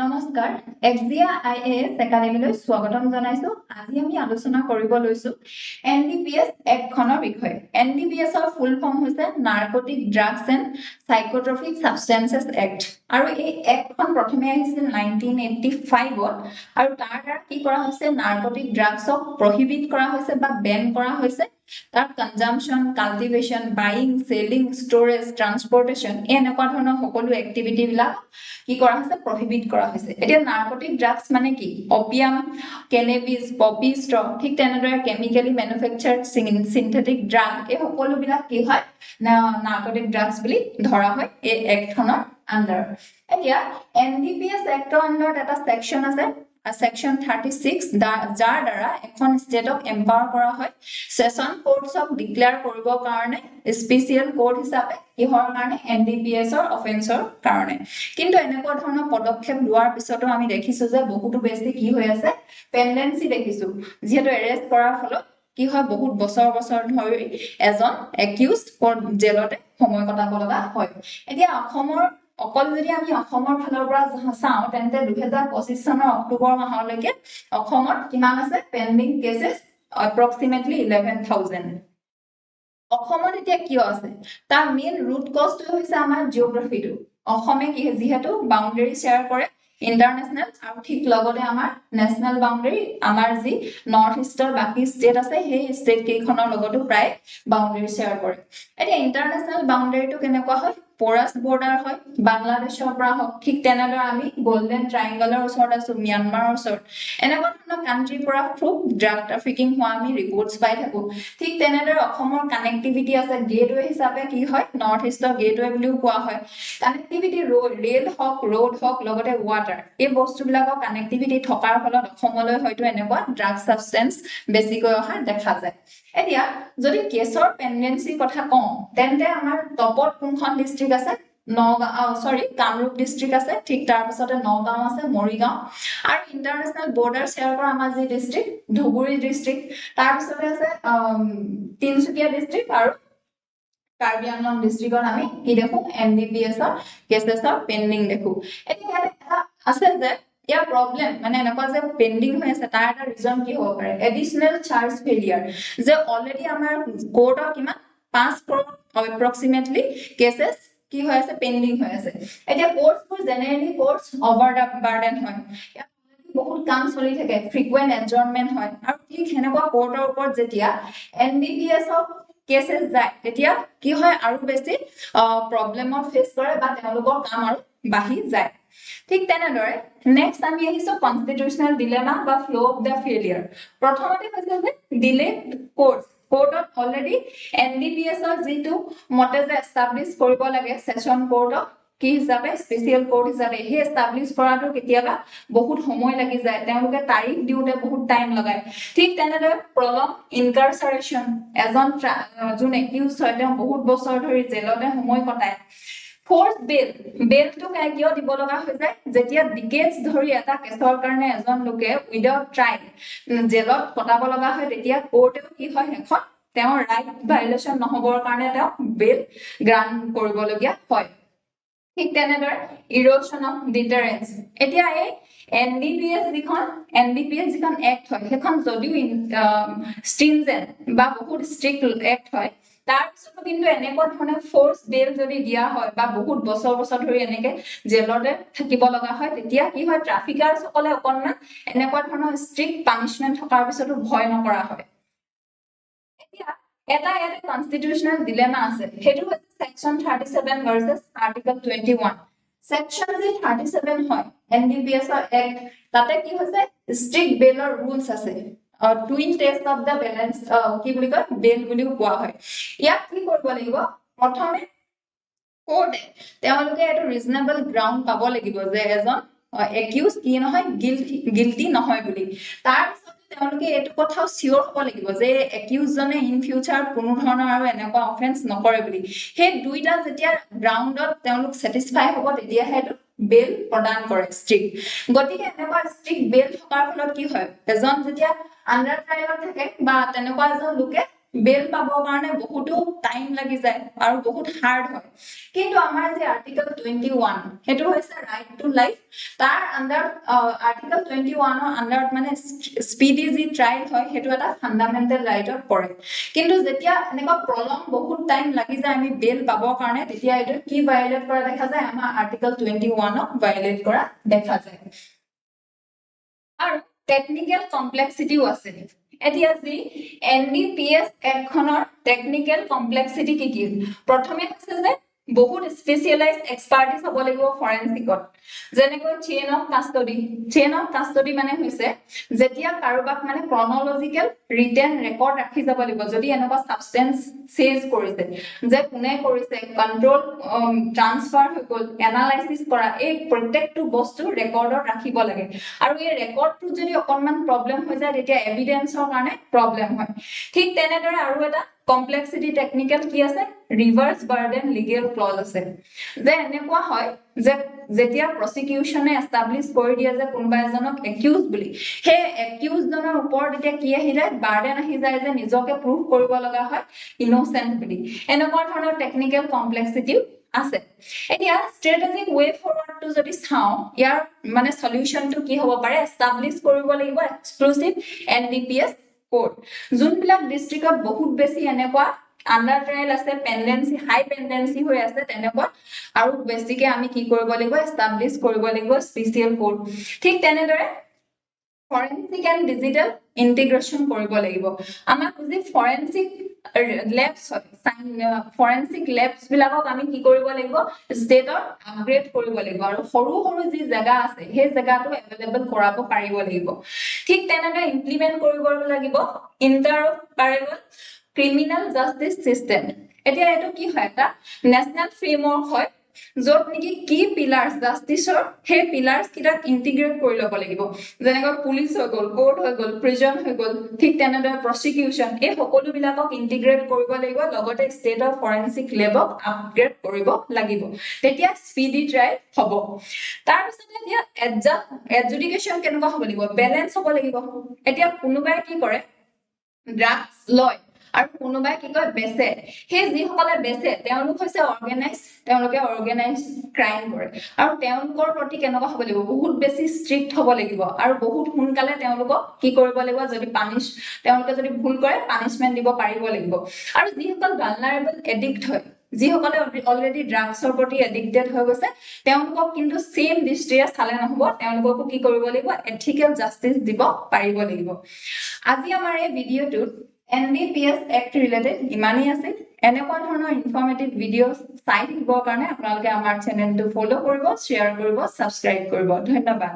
নমস্কাৰ এক্সিয়া আইএএছ একাডেমীলৈ স্বাগতম জনাইছো আজি আমি আলোচনা কৰিব লৈছো এনডিপিএছ এক্টখনৰ বিষয়ে এনডিপিএছৰ ফুল ফৰ্ম হৈছে নাৰ্কটিক ড্ৰাগছ এণ্ড সাইকোট্ৰপিক সাবষ্টেন্সেছ এক্ট আৰু এই এক্টখন প্ৰথমে আহিছিল 1985ত আৰু তাৰ দ্বাৰা কি কৰা হৈছে নাৰ্কটিক ড্ৰাগছক প্ৰহিবিট কৰা হৈছে বা বেন কৰা হৈছে তাৰ consumption cultivation buying selling storage transportation এনেকুৱা ধৰণৰ সকলো এক্টিভিটি বিলাক কি কৰা হৈছে প্ৰহিবিট কৰা হৈছে এতিয়া নাৰ্কটিক ড্ৰাগছ মানে কি অপিয়াম কেনেবিছ পপি ষ্ট্ৰ ঠিক তেনেদৰে কেমিক্যালি ম্যানুফ্যাকচাৰ্ড সিনথেটিক ড্ৰাগ এই সকলো বিলাক কি হয় নাৰ্কটিক ড্ৰাগছ বুলি ধৰা হয় এই এক্টখনৰ আন্ডাৰ এতিয়া এনডিপিএছ এক্টৰ আন্ডাৰত এটা সেকশন আছে Section 36 যাৰ দ্বাৰা এখন ষ্টেটক এম্পাৱাৰ কৰা হয় সেশন কোৰ্টছক ডিক্লেয়াৰ কৰিবৰ কাৰণে স্পেশাল কোৰ্ট হিচাপে কিহৰ কাৰণে এনডিপিএছৰ অফেন্সৰ কাৰণে কিন্তু এনেকুৱা ধৰণৰ পদক্ষেপ লোৱাৰ পিছতো আমি দেখিছো যে বহুতো বেছি কি হৈ আছে পেন্ডেন্সি দেখিছো যেহেতু এৰেষ্ট কৰাৰ ফলত কি হয় বহুত বছৰ ধৰি এজন একিউজড জেলতে সময় কটাব লগা হয় এতিয়া অসমৰ অকল যদি আমি অসমৰ ফালৰ পৰা চাওঁ তেন্তে 2025 চনৰ অক্টোবৰ মাহলৈকে অসমত কিমান আছে পেন্ডিং কেसेस approximately 11000 অসমত এতিয়া কিয় আছে তাৰ মেইন ৰুট কজটো হৈছে আমাৰ জিওগ্ৰাফিটো অসমে কি যেহেতু বাউন্ডাৰী শেয়াৰ কৰে ইন্টাৰনেশনাল আৰু ঠিক লগতে আমাৰ নেশনাল বাউন্ডাৰী আমাৰ যি নৰ্থ ইষ্টৰ বাকি ষ্টেট আছে সেই ষ্টেট কেইখনৰ লগতো প্ৰায় বাউন্ডাৰী শেয়াৰ কৰে এতিয়া ইন্টাৰনেশনাল বাউন্ডাৰীটো কেনেকুৱা হয় porous border হয় বাংলাদেশৰ পৰা ঠিক তেনেদৰে আমি গোল্ডেন ট্ৰায়াঙ্গলৰ ওচৰত আছো মিয়ানমাৰৰ ওচৰত এনেকুৱা ধৰণৰ কান্ট্ৰিৰ পৰা খুব ড্ৰাগ ট্ৰাফিকিং হোৱা আমি ৰিপৰ্টছ পাই থাকো ঠিক তেনেদৰে অসমৰ কানেক্টিভিটি আছে গেটৱে হিচাপে কি হয় নৰ্থ ইষ্টৰ গেটৱে বুলিও কোৱা হয় কানেক্টিভিটি ৰেল হক ৰোড হক লগতে ওয়াটাৰ এই বস্তুবিলাকৰ কানেক্টিভিটি থকাৰ ফলত অসমলৈ হয়তো এনেকুৱা ড্ৰাগ সাবষ্টেন্স বেছিকৈ অহা দেখা যায় এতিয়া যদি কেছৰ পেন্ডেন্সি কথা কওঁ তেন্তে আমাৰ টপত কোনখন ডিস্ট্ৰিক্ট আছে কামৰূপ ডিস্ট্ৰিক্ট আছে ঠিক তাৰ পিছতে নগাঁও আছে মৰিগাঁও আৰু ইন্টাৰনেশনাল বৰ্ডাৰ শেয়াৰ কৰা আমাৰ যি ডিস্ট্ৰিক্ট ধুবুৰী ডিস্ট্ৰিক্ট তাৰ পিছতে আছে তিনচুকীয়া ডিস্ট্ৰিক্ট আৰু কাৰ্বি আংলং ডিস্ট্ৰিক্টত আমি কি দেখো এনডিপিএছৰ কেसेसৰ পেন্ডিং দেখো এতিয়া এটা আছে যে ইয়াৰ প্ৰবলেম মানে এনেকুৱা যে পেন্ডিং হৈ আছে তাৰ এটা ৰিজন কি হ'ব পাৰে এডিশনাল চাৰ্জ ফেইলিয়াৰ যে অলৰেডি আমাৰ কোৰ্টৰ কিমান 5 crore approximately cases কি হৈ আছে পেন্ডিং হৈ আছে এতিয়া কোৰ্টছবোৰ জেনাৰেলি কোৰ্টছ ওভাৰ বাৰ্ডেন হয় বহুত কাম চলি থাকে ফ্ৰিকুৱেন্ট এডজৰ্নমেন্ট হয় আৰু ঠিক হেনেকুৱা কোৰ্টৰ ওপৰত যেতিয়া এনডিপিএছৰ কেसेस যায় তেতিয়া কি হয় আৰু বেছি প্ৰবলেমৰ ফেস কৰে বা তেওঁলোকৰ কাম আৰু বাঢ়ি যায় ঠিক তেনেদৰে নেক্সট আমি আহিছো কনস্টিটিউশনাল ডিলেমা বা ফ্লো অফ দা ফেইলিয়াৰ প্ৰথমতে হৈছে যে ডিলে কোৰ্টত অলৰেডি এনডিপিএছৰ যিটো মতে যে এস্টাবলিশ কৰিব লাগে সেশন কোৰ্টক কি হিচাপে স্পেশাল কোৰ্ট হিচাপে হে এস্টাবলিশ কৰাটো কেতিয়াবা বহুত সময় লাগি যায় তেওঁলোকে তাৰিখ দিওতে বহুত টাইম লগায় ঠিক তেনেদৰে প্ৰলং ইনকাৰচাৰেচন এজন যোন একিউজ হয় তেওঁ বহুত বছৰ ধৰি জেলতে সময় কটায় ফোৰ্স বেলটো কিয় দিব লগা হৈ যায় যেতিয়া ডিকেডস ধৰি এটা কেছৰ কাৰণে এজন লোকে উইদাউট ট্ৰায়াল জেলত কটাব লগা হয় তেতিয়া কোৰ্টেও কি হয় হেখন তেওঁ ৰাইট ভায়োলেশন নহবৰ কাৰণে তেওঁ বেল গ্ৰান্ট কৰিবলগীয়া হয় ঠিক তেনেদৰে ইৰোশন অফ ডিটাৰেন্স এতিয়া এই এনডিপিএছ যিখন এক্ট হয় সেইখন যদিও স্ট্ৰিনজেন্ট বা বহুত ষ্ট্ৰিক্ট এক্ট হয় তাৰ পিছতো কিন্তু এনেকুৱা ধৰণে ফোৰ্স বেল যদি দিয়া হয় বা বহুত বছৰ ধৰি এনেকে জেলতে থাকিব লগা হয় তেতিয়া কি হয় ট্ৰাফিকাৰছ সকলে অকনমান এনেকুৱা ধৰণৰ ষ্ট্ৰিক্ট পানিশমেন্ট থকাৰ পিছতো ভয় নকৰা হয় এতিয়া এটা কনস্টিটিউশনাল ডিলেমা আছে হেতু হৈছে সেকশন 37 ভাৰ্চেছ আৰ্টিকল 21 সেকশন 37 হয় এনডিপিএছৰ এক্ট তাতে কি হৈছে ষ্ট্ৰিক্ট বেলৰ ৰুলছ আছে twin taste of the balance কি বুলি কয় বেল বুলিও কোৱা হয় ইয়াক কি কৰিব লাগিব প্ৰথমে কোৰ্টে তেওঁলোকে এটো ৰিজনেবল গ্ৰাউণ্ড পাব লাগিব যে এজন একিউজ কি নহয় গিল্টি নহয় বুলি তাৰ পিছত তেওঁলোকে এটো কথাও সিওৰ হ'ব লাগিব যে একিউজ জনে ইন ফিউচাৰ কোনো ধৰণৰ আৰু এনেকুৱা অফেন্স নকৰে বুলি হে দুইটা যেতিয়া গ্ৰাউণ্ডত তেওঁলোক স্যাটিসফাই হ'ব তেতিয়া হেতু বেল প্ৰদান কৰে ষ্ট্ৰিক্ট গতিকে এনেকুৱা ষ্ট্ৰিক্ট বেল থকাৰ ফলত কি হয় এজন যেতিয়া আন্ডাৰ ট্ৰায়ালত থাকে বা তেনেকুৱা এজন লোকে বেল পাবৰ কাৰণে বহুতো টাইম লাগি যায় আৰু বহুত হাৰ্ড হয় কিন্তু আমাৰ যে আৰ্টিকেল 21 সেইটো হৈছে ৰাইট টু লাইফ তাৰ আন্ডাৰ আৰ্টিকেল 21 ৰ আন্ডাৰত মানে স্পিডি যি ট্ৰায়েল হয় সেইটো এটা ফান্ডামেন্টেল ৰাইটত পৰে কিন্তু যেতিয়া এনেকুৱা প্ৰলং বহুত টাইম লাগি যায় আমি বেল পাবৰ কাৰণে তেতিয়া এইটো কি ভায়োলেট কৰা দেখা যায় আমাৰ আৰ্টিকেল 21 ক ভায়োলেট কৰা দেখা যায় আৰু টেকনিক্যাল কমপ্লেক্সিটিও আছে এতিয়া যি এনডিপিএছ একখনৰ টেকনিক্যাল কমপ্লেক্সিটি কি প্ৰথমে হৈছে যে বহুত স্পেশালাইজ এক্সপাৰ্টিজ হ'ব লাগিব ফৰেনসিকত যেনেকৈ চেইন অফ কাষ্টডি মানে হৈছে যেতিয়া কাৰোবাক মানে ক্ৰনলজিক্যাল ৰিটেন ৰেকৰ্ড ৰাখি যাব লাগিব যদি এনেকুৱা সাবস্টেন্স চেজ কৰিছে যে কোনে কৰিছে কন্ট্ৰোল ট্ৰান্সফাৰ হৈ গ'ল এনালাইসিস কৰা এই প্ৰত্যেকটো বস্তু ৰেকৰ্ডত ৰাখিব লাগে আৰু এই ৰেকৰ্ডটো যদি অকনমান প্ৰবলেম হৈ যায় তেতিয়া এভিডেন্সৰ কাৰণে প্ৰবলেম হয় ঠিক তেনেদৰে আৰু এটা কমপ্লেক্সিটি টেকনিক্যাল কি আছে ৰিভাৰ্স বাৰ্ডেন লিগেল ক্লজ আছে যে এনেকুৱা হয় যে যেতিয়া প্ৰসিকিউশনে এস্টাবলিশ কৰি দিয়ে যে কোনোবা এজনক একিউজ বুলি হে একিউজ জনৰ ওপৰত এতিয়া কি আহি যায় বাৰ্ডেন আহি যায় যে নিজকে প্ৰুভ কৰিব লগা হয় ইনোসেন্ট বুলি এনেকুৱা ধৰণৰ টেকনিক্যাল কমপ্লেক্সিটি আছে এতিয়া স্ট্ৰেটেজিক ওয়ে ফৰৱাৰ্ডটো যদি চাও ইয়াৰ মানে সলিউশনটো কি হ'ব পাৰে এস্টাবলিশ কৰিব লাগিব এক্সক্লুসিভ এনডিপিএছ কোড যোনবিলাক ডিস্ট্ৰিক্টত বহুত বেছি এনেকুৱা আন্ডাৰ ট্ৰায়াল আছে পেন্ডেন্সি হাই পেন্ডেন্সি হৈ আছে তেনেকুৱা আৰু বেছিকে আমি কি কৰিব লাগিব এস্টাবলিশ কৰিব লাগিব স্পেশাল কোড ঠিক তেনেদৰে ফৰেনসিক এন্ড ডিজিটাল ইন্টিগ্ৰেশন কৰিব লাগিব আমাক যে ফৰেনসিক ল্যাবস ফৰেনসিক ল্যাবস বিলাকক আমি কি কৰিব লাগিব ষ্টেটৰ আপগ্ৰেড কৰিব লাগিব আৰু সৰু সৰু যি জায়গা আছে সেই জায়গাটো এভেইলেবল কৰাব পাৰিব লাগিব ঠিক তেনেদৰে ইমপ্লিমেন্ট কৰিব লাগিব ইন্টাৰঅপাৰেবল ক্ৰিমিনাল জাস্টিস সিস্টেম এতিয়া এটো কি হয় এটা ন্যাশনাল ফ্ৰেমৱৰ্ক হয় যত নেকি কি পিলাৰ্স জাস্টিসৰ হে পিলাৰ্স কিটা ইন্টিগ্ৰেট কৰি লব লাগিব যেনেকৈ পুলিশ হৈ গল কোৰ্ট হৈ গল প্ৰিজন হৈ গল ঠিক তেনেদৰে প্ৰসিকিউশন এই সকলো বিলাকক ইন্টিগ্ৰেট কৰিব লাগিব লগতে ষ্টেট অফ ফৰেনসিক লেবক আপগ্ৰেড কৰিব লাগিব তেতিয়া স্পিডি ট্ৰায়াল হ'ব তাৰ পিছতে এতিয়া এডজুডিকেশন কেনেকুৱা হ'ব লাগিব বেলেন্স হ'ব লাগিব এতিয়া কোনোবাই কি কৰে ড্ৰাগছ লয় আৰু কোনোবাই কি কয় বেচে হে যিসকলে বেচে তেওঁলোক হৈছে অৰ্গেনাইজ ক্ৰাইম কৰে আৰু তেওঁলোকৰ প্ৰতি কেনেকুৱা হ'ব লাগিব বহুত বেছি ষ্ট্ৰিক্ট হ'ব লাগিব আৰু বহুত সোনকালে তেওঁলোকক কি কৰিব লাগিব যদি তেওঁলোকে যদি ভুল কৰে পানিশমেন্ট দিব পাৰিব লাগিব আৰু যিসকল ভালনাৰেবল এডিক্ট হয় যিসকলে অলৰেডি ড্ৰাগছৰ প্ৰতি এডিক্টেড হৈ গৈছে তেওঁলোকক কিন্তু সেম দৃষ্টিৰে চালে নহব তেওঁলোককো কি কৰিব লাগিব এথিকেল জাস্টিস দিব পাৰিব লাগিব আজি আমাৰ এই ভিডিঅটোত NDPS Act related ইমানেই আছিল এনেকুৱা ধৰণৰ ইনফৰমেটিভ ভিডিঅ' চাই থাকিবৰ কাৰণে আপোনালোকে আমাৰ চেনেলটো ফলো কৰিব শ্বেয়াৰ কৰিব সাবস্ক্ৰাইব কৰিব ধন্যবাদ